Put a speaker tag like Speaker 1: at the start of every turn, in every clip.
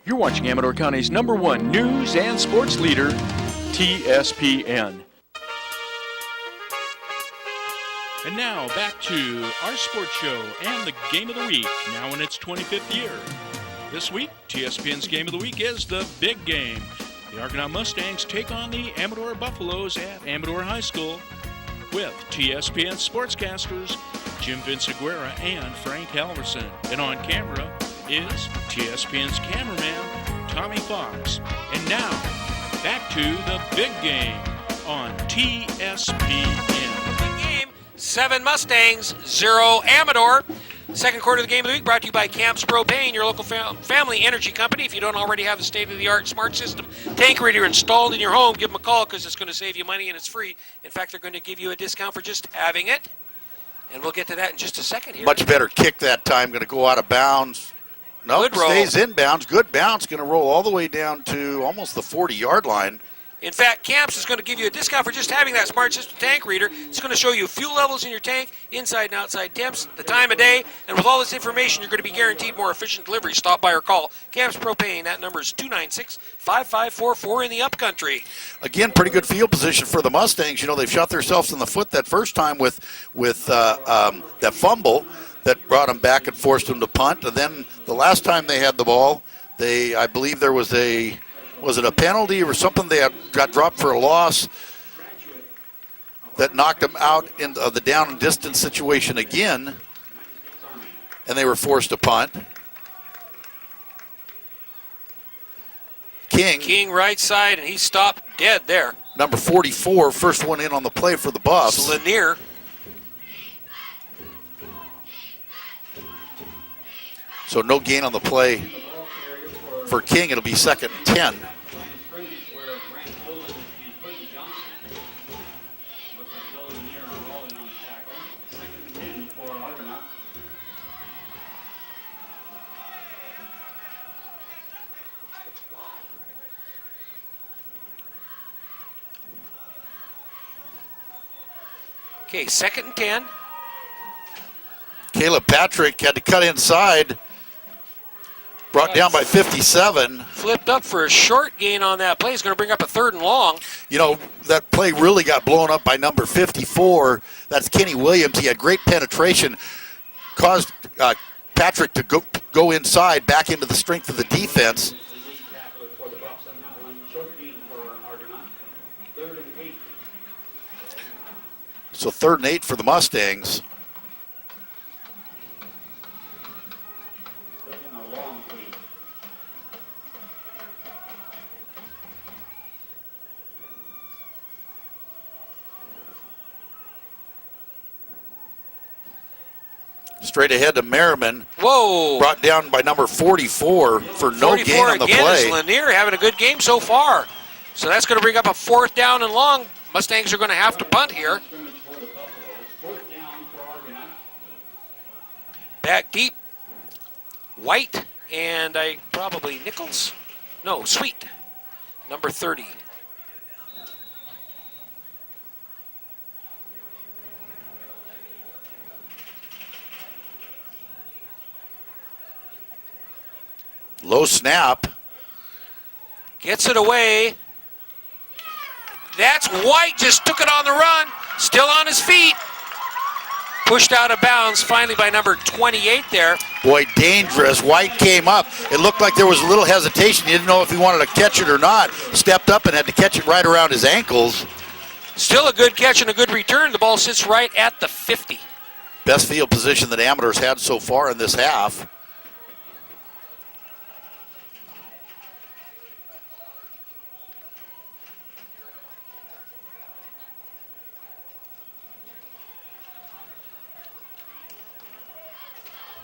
Speaker 1: You're watching Amador County's #1 news and sports leader, TSPN. And now back to our sports show and the game of the week, now in its 25th year. This week, TSPN's game of the week is the big game. The Argonaut Mustangs take on the Amador Buffaloes at Amador High School with TSPN sportscasters Jim Vinciguerra and Frank Halverson. And on camera is TSPN's cameraman, Tommy Fox. And now, back to the big game on TSPN.
Speaker 2: 7 Mustangs, 0 Amador. Second quarter of the game of the week brought to you by Camps Propane, your local family energy company. If you don't already have the state-of-the-art smart system tank reader installed in your home, give them a call because it's going to save you money and it's free. In fact, they're going to give you a discount for just having it. And we'll get to that in just a second here.
Speaker 3: Much better kick that time. Going to go out of bounds. No, it stays in bounds. Good bounce. Going to roll all the way down to almost the 40-yard line.
Speaker 2: In fact, Camps is going to give you a discount for just having that smart system tank reader. It's going to show you fuel levels in your tank, inside and outside temps, the time of day, and with all this information, you're going to be guaranteed more efficient delivery. Stop by or call Camps Propane. That number is 296-5544 in the upcountry.
Speaker 3: Again, pretty good field position for the Mustangs. You know, they've shot themselves in the foot that first time with that fumble that brought them back and forced them to punt. And then the last time they had the ball, I believe there was was it a penalty or something? They got dropped for a loss that knocked them out in the down and distance situation again, and they were forced to punt.
Speaker 2: King right side, and he stopped dead there.
Speaker 3: Number 44, first one in on the play for the Buffs.
Speaker 2: Lanier.
Speaker 3: So no gain on the play for King. It'll be 2nd and 10.
Speaker 2: Okay, 2nd and 10.
Speaker 3: Caleb Patrick had to cut inside. Brought down by 57.
Speaker 2: Flipped up for a short gain on that play. He's going to bring up a 3rd and long.
Speaker 3: You know, that play really got blown up by number 54. That's Kenny Williams. He had great penetration. Caused Patrick to go inside, back into the strength of the defense. So 3rd and 8 for the Mustangs. Straight ahead to Merriman.
Speaker 2: Whoa.
Speaker 3: Brought down by number 44 for no gain on the
Speaker 2: again
Speaker 3: play.
Speaker 2: Is Lanier having a good game so far. So that's going to bring up a 4th down and long. Mustangs are going to have to punt here. Back deep. White and probably Nichols. No, Sweet. Number 30.
Speaker 3: Low snap.
Speaker 2: Gets it away. That's White, just took it on the run. Still on his feet. Pushed out of bounds finally by number 28 there.
Speaker 3: Boy, dangerous. White came up. It looked like there was a little hesitation. He didn't know if he wanted to catch it or not. Stepped up and had to catch it right around his ankles.
Speaker 2: Still a good catch and a good return. The ball sits right at the 50.
Speaker 3: Best field position that Amador's had so far in this half.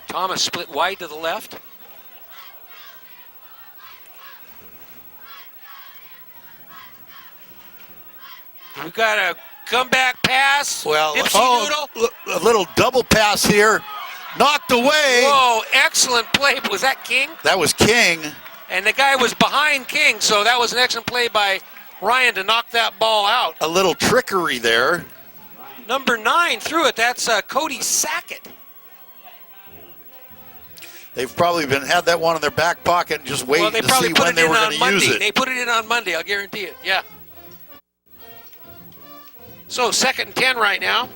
Speaker 2: Thomas split wide to the left. We've got a comeback pass.
Speaker 3: Well, a little double pass here. Knocked away.
Speaker 2: Whoa, excellent play. Was that King?
Speaker 3: That was King.
Speaker 2: And the guy was behind King, so that was an excellent play by Ryan to knock that ball out.
Speaker 3: A little trickery there.
Speaker 2: Number 9 threw it. That's Cody Sackett.
Speaker 3: They've probably had that one in their back pocket and just waiting to see when they were going to use it.
Speaker 2: They put it in on Monday, I'll guarantee it. Yeah. So 2nd and 10 right now.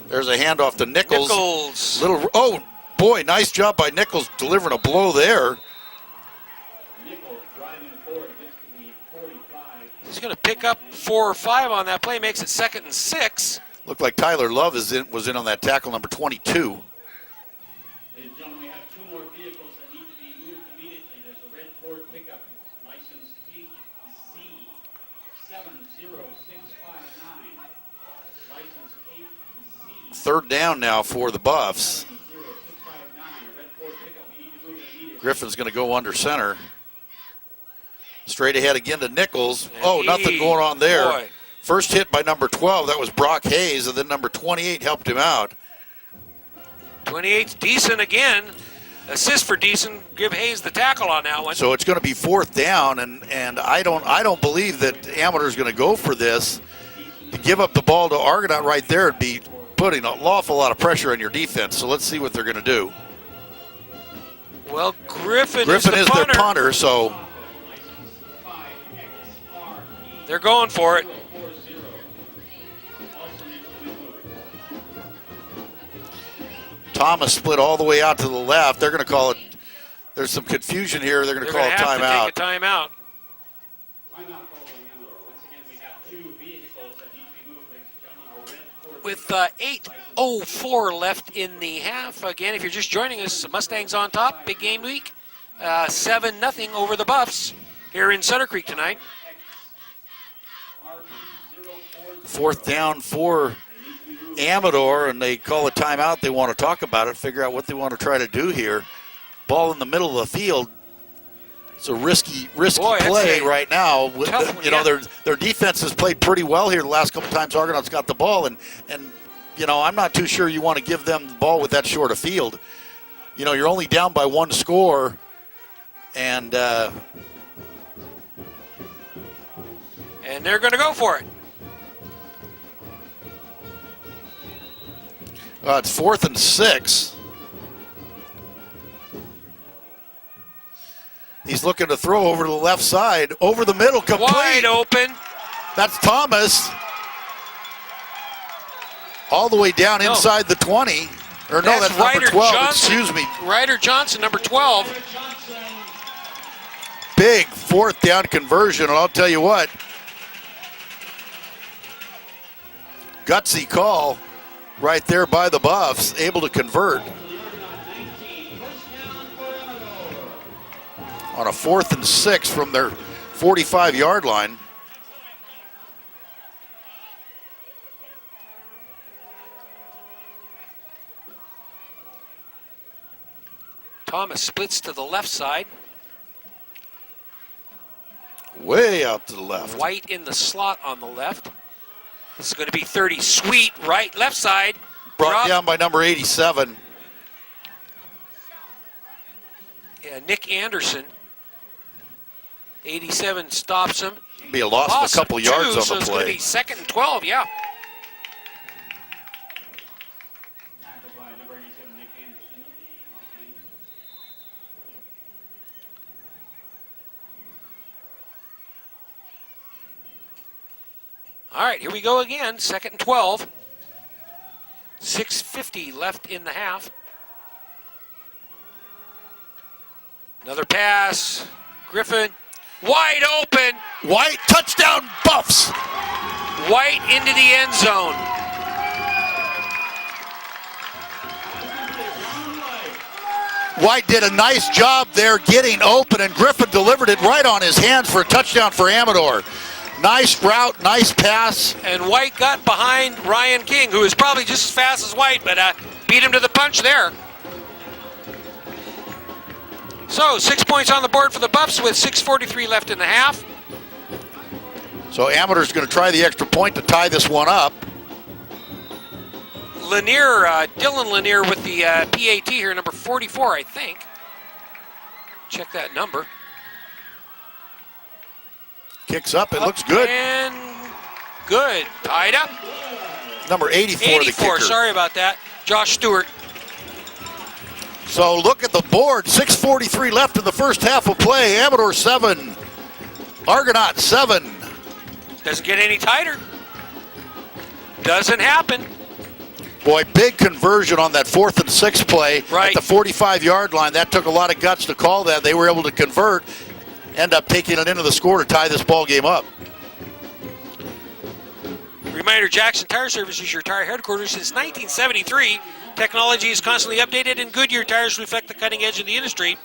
Speaker 3: There's a handoff to Nichols.
Speaker 2: Nichols.
Speaker 3: Boy, nice job by Nichols delivering a blow there.
Speaker 2: He's going to pick up 4 or 5 on that play, makes it 2nd and 6.
Speaker 3: Looked like Tyler Love was in on that tackle, number 22.
Speaker 4: Ladies and gentlemen, we have 2 more vehicles that need to be moved immediately. There's a red Ford pickup, license HZ70659. License HZ.
Speaker 3: 3rd down now for the Buffs. Griffin's going to go under center. Straight ahead again to Nichols. Nothing going on there.
Speaker 2: Boy.
Speaker 3: First hit by number 12. That was Brock Hayes, and then number 28 helped him out.
Speaker 2: 28's decent again. Assist for Deason. Give Hayes the tackle on that one.
Speaker 3: So it's going to be 4th down, and I don't believe that Amador's going to go for this. To give up the ball to Argonaut right there would be putting an awful lot of pressure on your defense. So let's see what they're going to do.
Speaker 2: Well, Griffin
Speaker 3: is
Speaker 2: their
Speaker 3: punter, so
Speaker 2: they're going for it.
Speaker 3: Thomas split all the way out to the left. They're going to call it. There's some confusion here. They're going to call a timeout.
Speaker 2: Take a timeout. With 8:04 left in the half. Again, if you're just joining us, Mustangs on top. Big game week. 7-0 over the Buffs here in Sutter Creek tonight.
Speaker 3: 4th down for Amador, and they call a timeout. They want to talk about it, figure out what they want to try to do here. Ball in the middle of the field. It's a risky play right now. Their defense has played pretty well here the last couple times Argonaut's got the ball, and I'm not too sure you want to give them the ball with that short of field. You're only down by 1 score, and
Speaker 2: they're going to go for it.
Speaker 3: It's 4th and 6. He's looking to throw over to the left side, over the middle, complete.
Speaker 2: Wide open.
Speaker 3: That's Thomas. All the way down inside the 20. Or no, that's number 12.
Speaker 2: Johnson.
Speaker 3: Excuse me.
Speaker 2: Ryder Johnson, number 12.
Speaker 3: Big 4th down conversion, and I'll tell you what. Gutsy call right there by the Buffs, able to convert. On a 4th and 6 from their 45-yard line.
Speaker 2: Thomas splits to the left side.
Speaker 3: Way out to the left.
Speaker 2: White in the slot on the left. This is going to be 30. Sweet, right, left side.
Speaker 3: Brought down by number 87.
Speaker 2: Yeah, Nick Anderson. 87 stops him.
Speaker 3: Be a loss of a couple yards on the play.
Speaker 2: So it's going to be 2nd and 12, yeah. All right, here we go again. 2nd and 12. 6:50 left in the half. Another pass. Griffin. Wide open.
Speaker 3: White, touchdown, Buffs.
Speaker 2: White into the end zone.
Speaker 3: White did a nice job there getting open, and Griffin delivered it right on his hands for a touchdown for Amador. Nice route, nice pass.
Speaker 2: And White got behind Ryan King, who is probably just as fast as White, but beat him to the punch there. So 6 points on the board for the Buffs with 6:43 left in the half.
Speaker 3: So Amador's going to try the extra point to tie this one up.
Speaker 2: Lanier, Dylan Lanier with the PAT here, number 44, I think. Check that number.
Speaker 3: Kicks up. It looks good.
Speaker 2: And good. Tied up.
Speaker 3: Number 84,
Speaker 2: 84,
Speaker 3: the kicker.
Speaker 2: sorry about that. Josh Stewart.
Speaker 3: So look at the board. 6:43 left in the first half of play. Amador 7. Argonaut 7.
Speaker 2: Doesn't get any tighter. Doesn't happen.
Speaker 3: Boy, big conversion on that 4th and 6 play
Speaker 2: Right.
Speaker 3: at the 45-yard line. That took a lot of guts to call that. They were able to convert, end up taking it into the score to tie this ball game up.
Speaker 2: Reminder, Jackson Tire Service is your tire headquarters since 1973. Technology is constantly updated, and Goodyear tires reflect the cutting edge of the industry.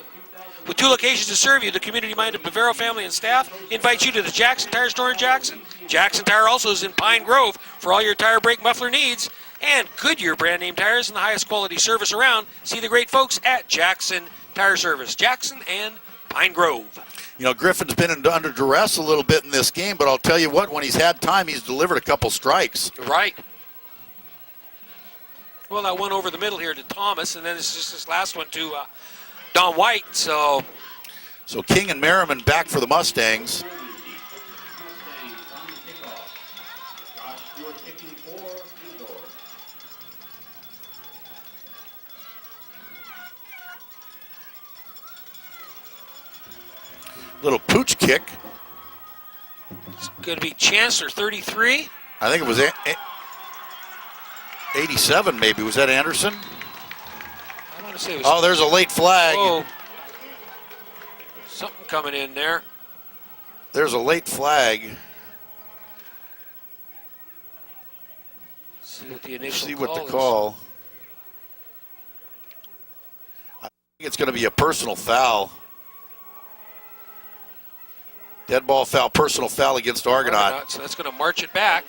Speaker 2: With 2 locations to serve you, the community-minded Bavaro family and staff invites you to the Jackson Tire store in Jackson. Jackson Tire also is in Pine Grove for all your tire, brake, muffler needs. And Goodyear brand-name tires and the highest quality service around. See the great folks at Jackson Tire Service, Jackson and Pine Grove.
Speaker 3: You know, Griffin's been under duress a little bit in this game, but I'll tell you what, when he's had time, he's delivered a couple strikes.
Speaker 2: Right. Well, that one over the middle here to Thomas, and then it's just this last one to Don White. So
Speaker 3: King and Merriman back for the Mustangs. Little pooch kick.
Speaker 2: it's going to be Chancellor, 33.
Speaker 3: I think it was 87 maybe. Was that Anderson?
Speaker 2: I want to say it was.
Speaker 3: Oh, there's a late flag.
Speaker 2: Whoa. Something coming in there.
Speaker 3: There's a late flag.
Speaker 2: See what the initial
Speaker 3: See what
Speaker 2: call
Speaker 3: the
Speaker 2: is.
Speaker 3: call. I think it's going to be a personal foul. Dead ball foul, personal foul against Argonaut.
Speaker 2: So that's going to march it back.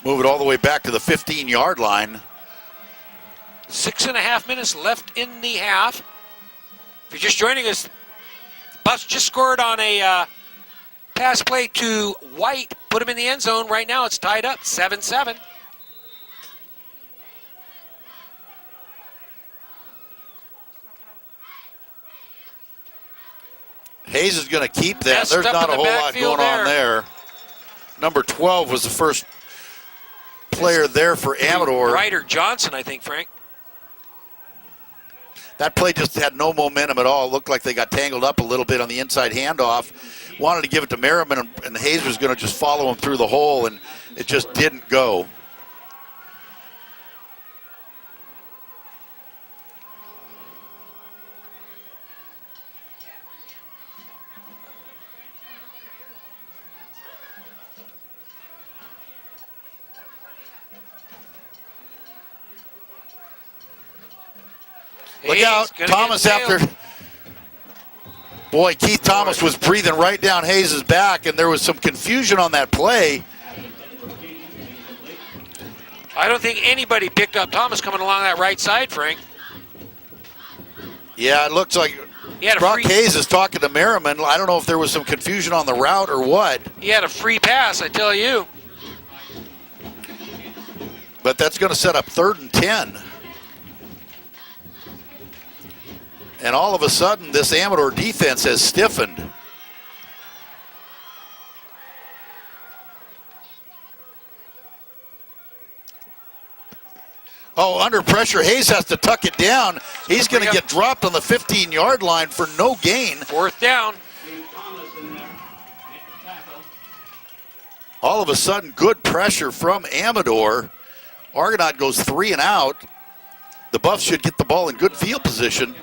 Speaker 3: Move it all the way back to the 15-yard line.
Speaker 2: 6.5 minutes left in the half. If you're just joining us, Buffs just scored on a pass play to White. Put him in the end zone. Right now it's tied up, 7-7.
Speaker 3: Hayes is going to keep that.
Speaker 2: Messed
Speaker 3: There's
Speaker 2: up
Speaker 3: not
Speaker 2: in
Speaker 3: a
Speaker 2: the
Speaker 3: whole lot
Speaker 2: backfield
Speaker 3: going on there. Number 12 was the first player there for Amador.
Speaker 2: Ryder Johnson, I think, Frank.
Speaker 3: That play just had no momentum at all. It looked like they got tangled up a little bit on the inside handoff. Wanted to give it to Merriman, and Hayes was going to just follow him through the hole, and it just didn't go. Look
Speaker 2: Hayes
Speaker 3: out,
Speaker 2: gonna
Speaker 3: Thomas
Speaker 2: get nailed.
Speaker 3: after. Boy, Keith Thomas was breathing right down Hayes' back, and there was some confusion on that play.
Speaker 2: I don't think anybody picked up Thomas coming along that right side, Frank.
Speaker 3: Yeah, it looks like
Speaker 2: He had a
Speaker 3: Brock
Speaker 2: free,
Speaker 3: Hayes is talking to Merriman. I don't know if there was some confusion on the route or what,
Speaker 2: he had a free pass, I tell you.
Speaker 3: but that's going to set up 3rd and 10. And all of a sudden, this Amador defense has stiffened. Oh, under pressure, Hayes has to tuck it down. He's going to get dropped on the 15-yard line for no gain.
Speaker 2: 4th down.
Speaker 3: All of a sudden, good pressure from Amador. Argonaut goes 3 and out. The Buffs should get the ball in good field position.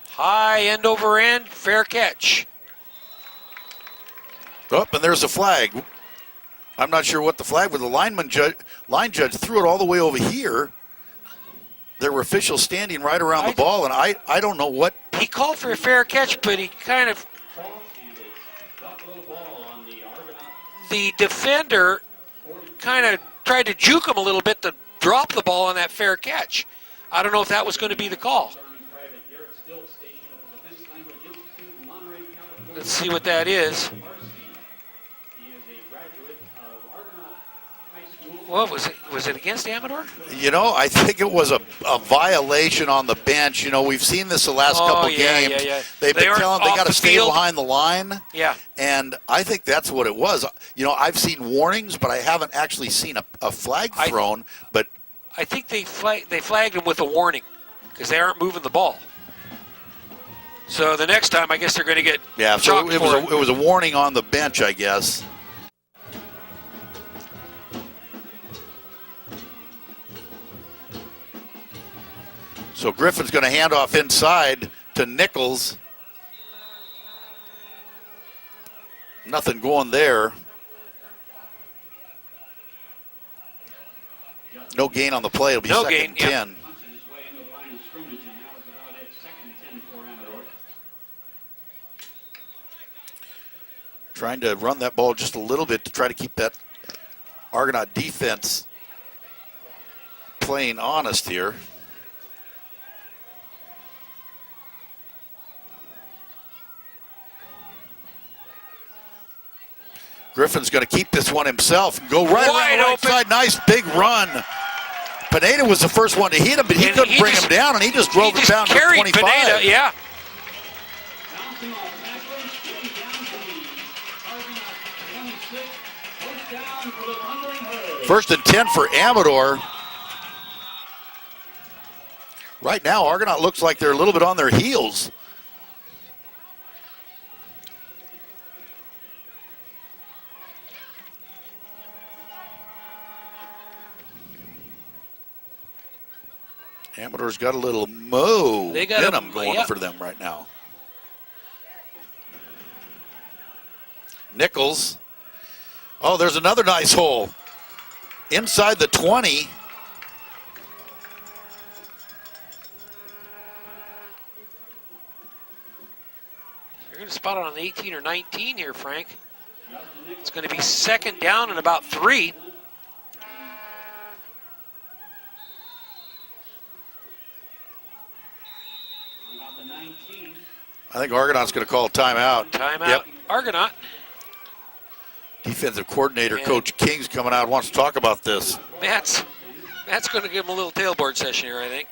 Speaker 2: High end over end, fair catch.
Speaker 3: Oh, and there's a flag. I'm not sure what the flag was. The line judge threw it all the way over here. There were officials standing right around the ball, and I don't know what.
Speaker 2: He called for a fair catch, but he kind of, the defender kind of tried to juke him a little bit to drop the ball on that fair catch. I don't know if that was going to be the call. Let's see what that is. What was it? Was it against Amador?
Speaker 3: You know, I think it was a violation on the bench. You know, we've seen this the last couple games.
Speaker 2: Yeah.
Speaker 3: They've been telling they got to stay
Speaker 2: field
Speaker 3: behind the line.
Speaker 2: Yeah.
Speaker 3: And I think that's what it was. You know, I've seen warnings, but I haven't actually seen a flag thrown. But
Speaker 2: I think they flagged him with a warning because they aren't moving the ball. So the next time, I guess they're going to get
Speaker 3: so it was a warning on the bench, I guess. So Griffin's going to hand off inside to Nichols. Nothing going there. No gain on the play. It'll be second and 10. Trying to run that ball just a little bit to try to keep that Argonaut defense playing honest here. Griffin's going to keep this one himself and go right outside. Nice big run. Pineda was the first one to hit him, but he couldn't bring him down, and he just drove it down to 25.
Speaker 2: Pineda, yeah.
Speaker 3: First and 10 for Amador. Right now, Argonaut looks like they're a little bit on their heels. Amador's got a little venom going for them right now. Nichols. Oh, there's another nice hole. Inside the 20.
Speaker 2: You're going to spot it on the 18 or 19 here, Frank. It's going to be second down and about 3.
Speaker 3: I think Argonaut's going to call a timeout.
Speaker 2: Timeout,
Speaker 3: yep.
Speaker 2: Argonaut.
Speaker 3: Defensive coordinator, Coach King's coming out, wants to talk about this.
Speaker 2: Matt's going to give him a little tailboard session here, I think.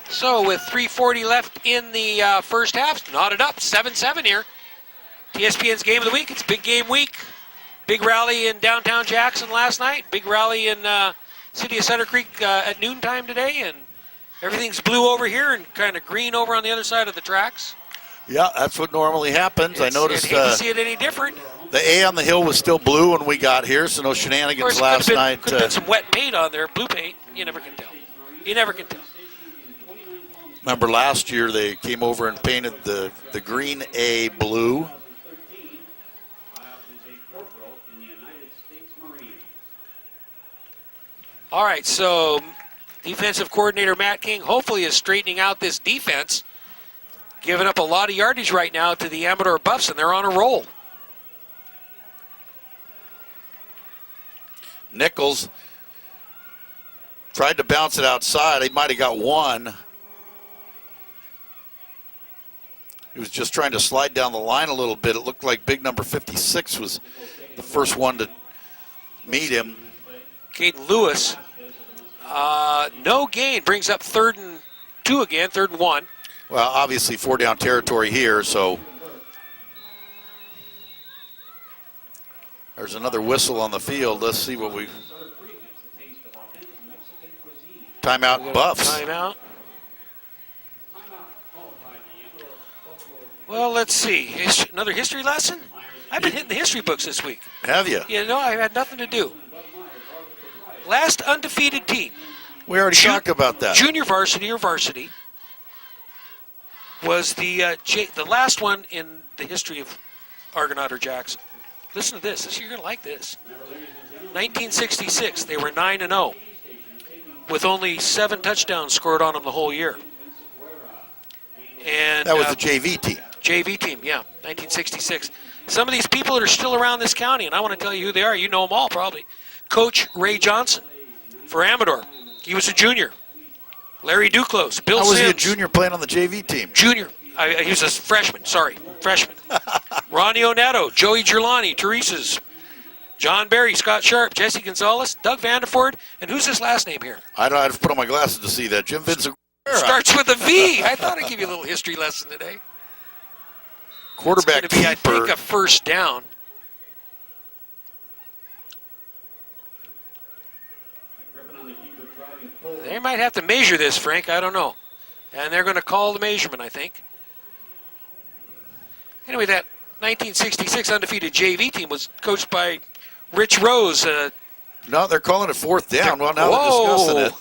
Speaker 2: So with 3:40 left in the first half, knotted up, 7-7 here. TSPN's Game of the Week. It's big game week. Big rally in downtown Jackson last night. Big rally in City of Cedar Creek at noontime today, and everything's blue over here and kind of green over on the other side of the tracks.
Speaker 3: Yeah, that's what normally happens. I noticed.
Speaker 2: I'd hate to see it any different.
Speaker 3: The A on the hill was still blue when we got here, so no shenanigans last night.
Speaker 2: Could have been some wet paint on there, blue paint. You never can tell. You never can tell.
Speaker 3: Remember last year they came over and painted the green A blue.
Speaker 2: All right, so defensive coordinator Matt King hopefully is straightening out this defense, giving up a lot of yardage right now to the Amador Buffs, and they're on a roll.
Speaker 3: Nichols tried to bounce it outside. He might have got one. He was just trying to slide down the line a little bit. It looked like big number 56 was the first one to meet him.
Speaker 2: Caden Lewis, no gain, brings up 3rd and 2 again, 3rd and 1.
Speaker 3: Well, obviously 4 down territory here, so there's another whistle on the field. Let's see what we... Timeout Buffs.
Speaker 2: Timeout. Well, let's see. Another history lesson? I've been hitting the history books this week.
Speaker 3: Have you?
Speaker 2: You know, I've had nothing to do. Last undefeated team.
Speaker 3: We already talked about that.
Speaker 2: Junior varsity or varsity was the last one in the history of Argonaut or Jackson. Listen to this. You're going to like this. 1966, they were 9-0 with only 7 touchdowns scored on them the whole year. And
Speaker 3: that was the JV team.
Speaker 2: JV team, yeah, 1966. Some of these people that are still around this county, and I want to tell you who they are. You know them all probably. Coach Ray Johnson for Amador. He was a junior. Larry Duclos, Bill
Speaker 3: How was
Speaker 2: Sims.
Speaker 3: he a junior playing on the JV team?
Speaker 2: Junior. He was a freshman, freshman. Ronnie Oneto, Joey Gerlani, Teresa's, John Barry, Scott Sharp, Jesse Gonzalez, Doug Vandeford, and who's his last name here?
Speaker 3: I don't have to put on my glasses to see that. Jim Vincent.
Speaker 2: Starts with a V. I thought I'd give you a little history lesson today.
Speaker 3: Quarterback
Speaker 2: It's going to be, I
Speaker 3: keeper.
Speaker 2: think, a first down. They might have to measure this, Frank. I don't know. And they're going to call the measurement, I think. Anyway, that 1966 undefeated JV team was coached by Rich Rose.
Speaker 3: No, they're calling it fourth down. Well, now
Speaker 2: Whoa.
Speaker 3: they're discussing it.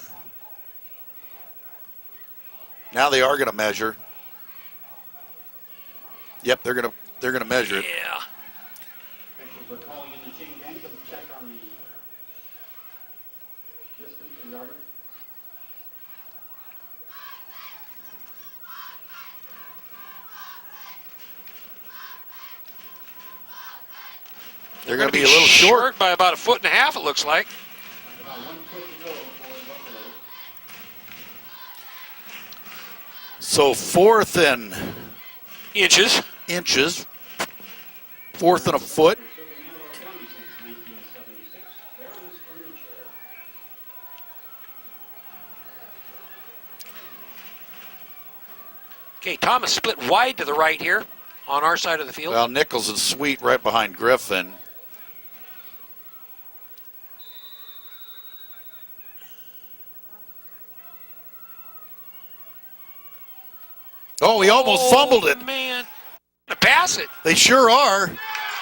Speaker 3: Now they are going to measure. Yep, they're going to measure it.
Speaker 2: Yeah.
Speaker 4: Thank you for calling in the chain gang to check on the distance and yardage.
Speaker 3: They're going to be a little short.
Speaker 2: By about 1.5 foot, it looks like.
Speaker 4: About 1 foot to go for Buffalo.
Speaker 3: So fourth and
Speaker 2: Inches.
Speaker 3: inches. Fourth and a foot.
Speaker 4: Serving Amador County since 1976. Barron's Furniture.
Speaker 2: Okay, Thomas split wide to the right here on our side of the field.
Speaker 3: Well, Nichols is sweet right behind Griffin. Oh, he almost fumbled it.
Speaker 2: Man. To pass it.
Speaker 3: They sure are.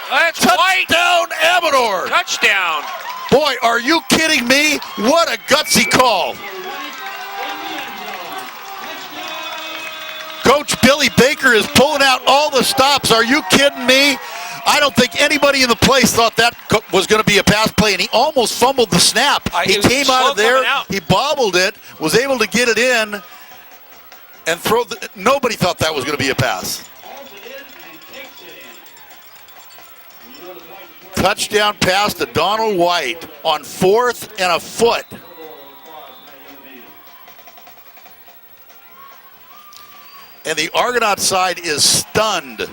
Speaker 2: That's White.
Speaker 3: Touchdown, Amador.
Speaker 2: Touchdown.
Speaker 3: Boy, are you kidding me? What a gutsy call. Coach Billy Baker is pulling out all the stops. Are you kidding me? I don't think anybody in the place thought that was going to be a pass play, and he almost fumbled the snap. He came out of there, he bobbled it, was able to get it in, and throw. Nobody thought that was going to be a pass. Touchdown pass to Donald White on 4th and a foot. And the Argonaut side is stunned.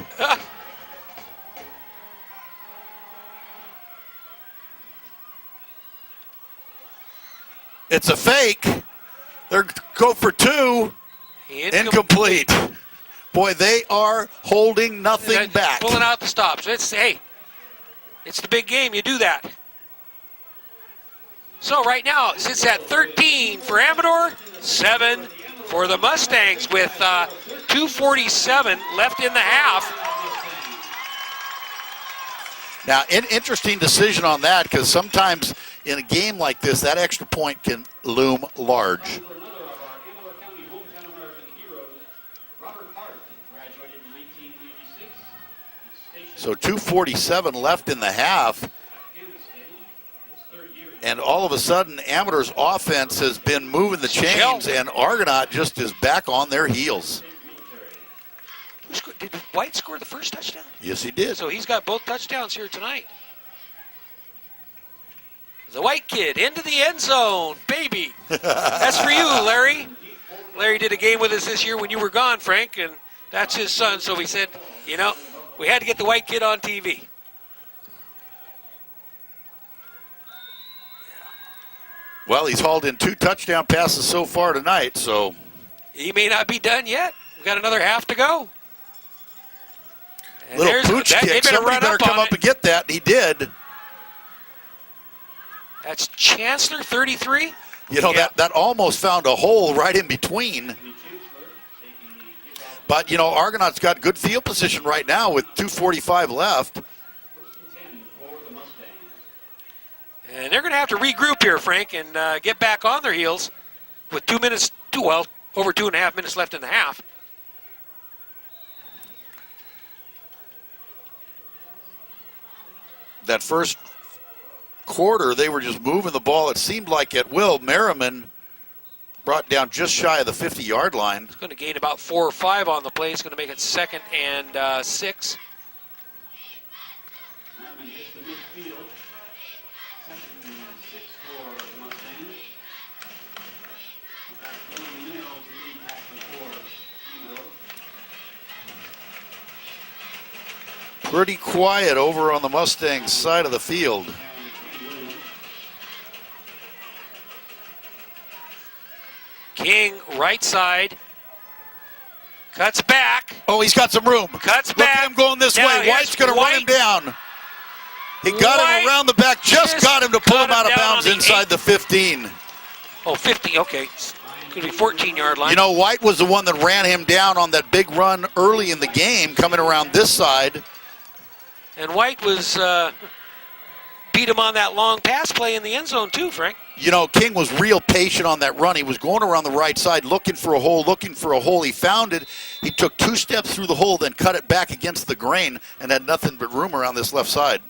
Speaker 3: It's a fake. They're go for 2. Incomplete. Boy, they are holding nothing back.
Speaker 2: Pulling out the stops. It's the big game. You do that. So right now, it sits at 13 for Amador, 7 for the Mustangs with 2:47 left in the half.
Speaker 3: Now, an interesting decision on that, because sometimes in a game like this, that extra point can loom large. So 2:47 left in the half. And all of a sudden, Amador's offense has been moving the chains, and Argonaut just is back on their heels.
Speaker 2: Did White score the first touchdown?
Speaker 3: Yes, he did.
Speaker 2: So he's got both touchdowns here tonight. The White kid into the end zone, baby. That's for you, Larry. Larry did a game with us this year when you were gone, Frank, and that's his son. So we said, we had to get the White kid on TV.
Speaker 3: Well, he's hauled in 2 touchdown passes so far tonight, so.
Speaker 2: He may not be done yet. We've got another half to go. And
Speaker 3: little pooch kick. Somebody better come up and get that. He did.
Speaker 2: That's Chancellor, 33.
Speaker 3: That almost found a hole right in between. But, Argonaut's got good field position right now with 2:45 left.
Speaker 2: And they're going to have to regroup here, Frank, and get back on their heels with over 2.5 minutes left in the half.
Speaker 3: That first quarter, they were just moving the ball. It seemed like at will. Merriman brought down just shy of the 50-yard line.
Speaker 2: It's going to gain about 4 or 5 on the play. It's going to make it 2nd and 6.
Speaker 3: Pretty quiet over on the Mustangs side of the field.
Speaker 2: King, right side. Cuts back.
Speaker 3: Oh, he's got some room.
Speaker 2: Cuts
Speaker 3: Look
Speaker 2: back.
Speaker 3: at him going this
Speaker 2: Now
Speaker 3: way.
Speaker 2: here's
Speaker 3: White's going to run him down. He got him around the back. Just got him to pull him out of bounds inside the 15.
Speaker 2: Oh, 50, okay. It's going to be 14-yard line.
Speaker 3: You know, White was the one that ran him down on that big run early in the game, coming around this side.
Speaker 2: And White was beat him on that long pass play in the end zone too, Frank.
Speaker 3: You know, King was real patient on that run. He was going around the right side, looking for a hole, He found it. He took 2 steps through the hole, then cut it back against the grain and had nothing but room around this left side.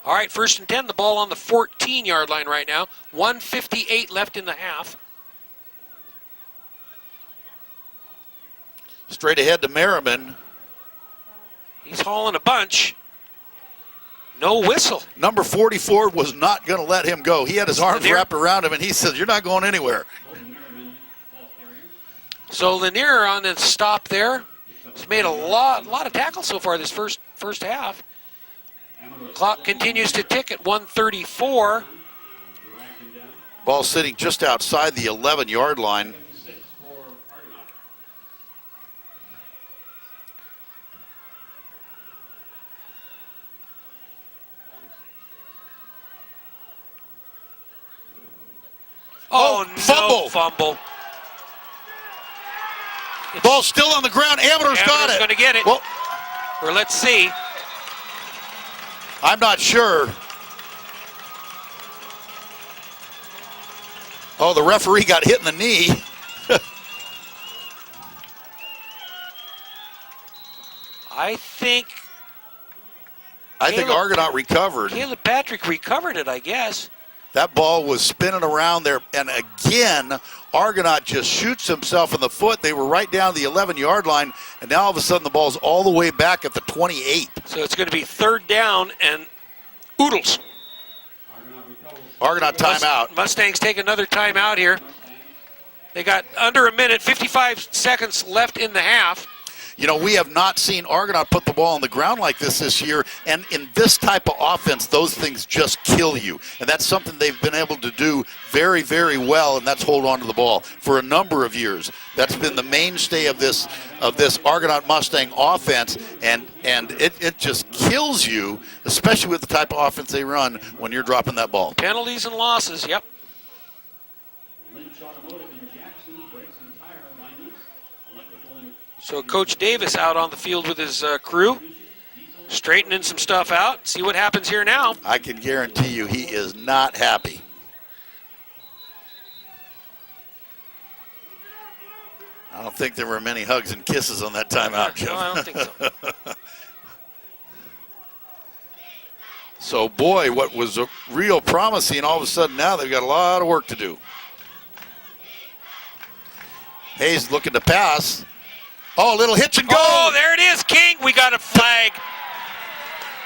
Speaker 2: All right, 1st and 10, the ball on the 14-yard line right now. 1:58 left in the half.
Speaker 3: Straight ahead to Merriman.
Speaker 2: He's hauling a bunch. No whistle.
Speaker 3: Number 44 was not going to let him go. He had his arms wrapped around him, and he says, "You're not going anywhere."
Speaker 2: So Lanier on the stop there. He's made a lot of tackles so far this first half. Clock continues to tick at 1:34.
Speaker 3: Ball sitting just outside the 11-yard line.
Speaker 2: Oh,
Speaker 3: fumble.
Speaker 2: No fumble.
Speaker 3: Ball still on the ground. Amador's got it.
Speaker 2: Going to get it.
Speaker 3: Well,
Speaker 2: or let's see.
Speaker 3: I'm not sure. Oh, the referee got hit in the knee.
Speaker 2: I think
Speaker 3: Argonaut recovered.
Speaker 2: Caleb Patrick recovered it, I guess.
Speaker 3: That ball was spinning around there, and again, Argonaut just shoots himself in the foot. They were right down the 11-yard line, and now all of a sudden the ball's all the way back at the 28.
Speaker 2: So it's going to be 3rd down and oodles.
Speaker 3: Argonaut timeout.
Speaker 2: Mustangs take another timeout here. They got under a minute, 55 seconds left in the half.
Speaker 3: You know, we have not seen Argonaut put the ball on the ground like this year, and in this type of offense, those things just kill you. And that's something they've been able to do very, very well, and that's hold on to the ball for a number of years. That's been the mainstay of this Argonaut Mustang offense, and it just kills you, especially with the type of offense they run when you're dropping that ball.
Speaker 2: Penalties and losses, yep. So Coach Davis out on the field with his crew, straightening some stuff out. See what happens here now.
Speaker 3: I can guarantee you he is not happy. I don't think there were many hugs and kisses on that timeout, Jeff.
Speaker 2: No, I don't think so.
Speaker 3: So, boy, what was real promising, all of a sudden now they've got a lot of work to do. Hayes looking to pass. Oh, a little hitch and go.
Speaker 2: Oh, there it is, King. We got a flag.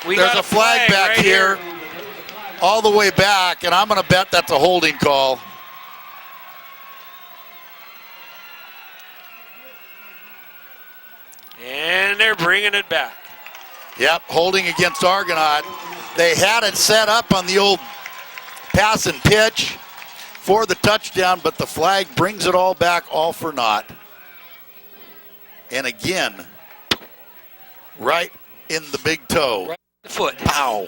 Speaker 3: There's a flag back
Speaker 2: right
Speaker 3: here, all the way back, and I'm going to bet that's a holding call.
Speaker 2: And they're bringing it back.
Speaker 3: Yep, holding against Argonaut. They had it set up on the old pass and pitch for the touchdown, but the flag brings it all back, all for naught. And again, right in the big toe.
Speaker 2: Right in the foot.
Speaker 3: Pow.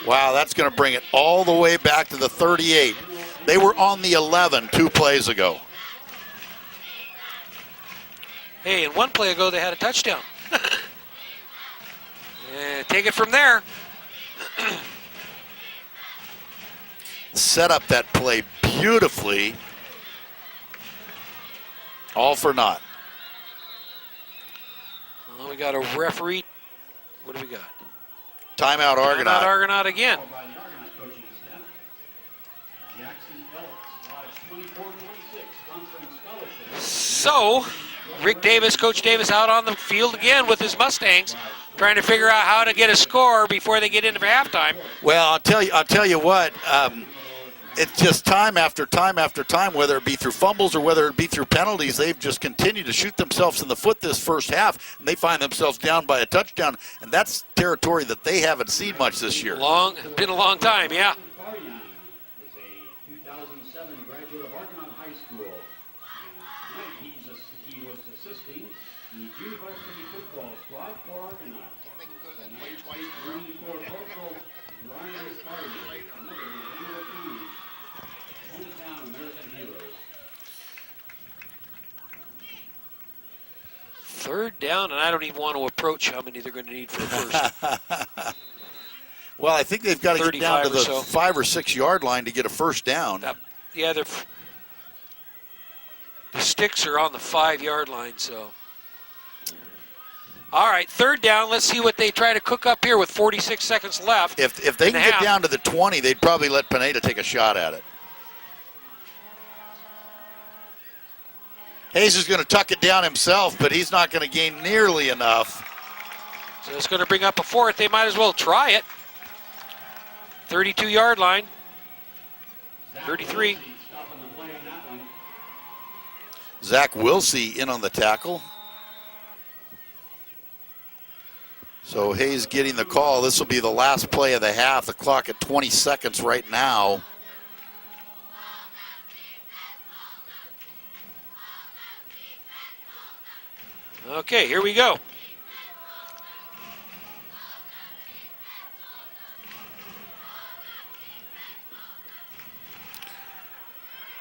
Speaker 3: Wow, that's going to bring it all the way back to the 38. They were on the 11 2 plays ago.
Speaker 2: Hey, and 1 play ago they had a touchdown. Take it from there.
Speaker 3: Set up that play beautifully. All for naught.
Speaker 2: Well, we got a referee. What do we got?
Speaker 3: Timeout Argonaut.
Speaker 2: Timeout Argonaut again. So, Rick Davis, Coach Davis out on the field again with his Mustangs, trying to figure out how to get a score before they get into halftime.
Speaker 3: Well, I'll tell you what. it's just time after time after time, whether it be through fumbles or whether it be through penalties, they've just continued to shoot themselves in the foot this first half, and they find themselves down by a touchdown, and that's territory that they haven't seen much this year.
Speaker 2: Been a long time, yeah.
Speaker 4: Arian is a 2007 graduate of Argonaut High School. And tonight he was assisting the junior varsity football squad for Argonaut. For Corporal Ryan Arian, another one of the hometown American heroes.
Speaker 2: Third down, and I don't even want to approach how many they're going to need for the first.
Speaker 3: Well, I think they've got to get down to the
Speaker 2: so.
Speaker 3: 5 or 6 yard line to get a first down.
Speaker 2: Yeah, the sticks are on the 5 yard line, so. All right, third down. Let's see what they try to cook up here with 46 seconds left.
Speaker 3: If they can get down to the 20, they'd probably let Pineda take a shot at it. Hayes is going to tuck it down himself, but he's not going to gain nearly enough.
Speaker 2: So it's going to bring up a fourth. They might as well try it. 32 yard line. 33.
Speaker 3: Zach Wilsey in on the tackle. So Hayes getting the call. This will be the last play of the half. The clock at 20 seconds right now.
Speaker 2: Okay, here we go.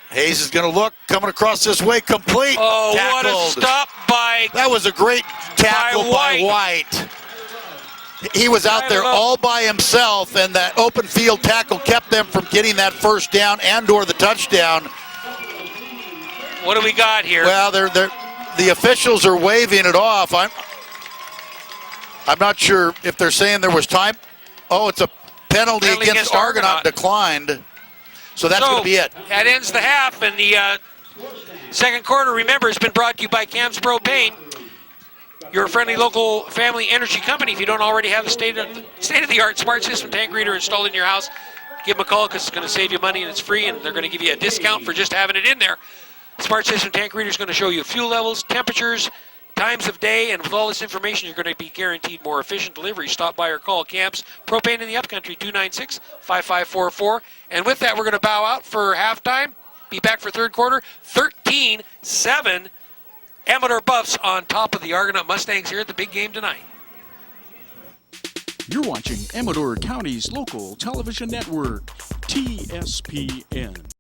Speaker 3: Hayes is going to look, coming across this way, complete.
Speaker 2: Oh,
Speaker 3: tackled.
Speaker 2: what a stop by...
Speaker 3: That was a great tackle by White. He was out there all by himself, and that open field tackle kept them from getting that first down and or the touchdown.
Speaker 2: What do we got here?
Speaker 3: Well, the officials are waving it off. I'm not sure if they're saying there was time. Oh, it's a penalty against Argonaut declined. So that's going to be it.
Speaker 2: That ends the half, and the second quarter, remember, has been brought to you by Camps Propane, your friendly local family energy company. If you don't already have the state-of-the-art smart system tank reader installed in your house, give them a call because it's going to save you money and it's free, and they're going to give you a discount for just having it in there. Smart system tank reader is going to show you fuel levels, temperatures, times of day, and with all this information, you're going to be guaranteed more efficient delivery. Stop by or call Camps Propane in the Upcountry, 296-5544. And with that, we're going to bow out for halftime. Be back for third quarter. 13-7. Amador Buffs on top of the Argonaut Mustangs here at the big game tonight.
Speaker 1: You're watching Amador County's local television network, TSPN.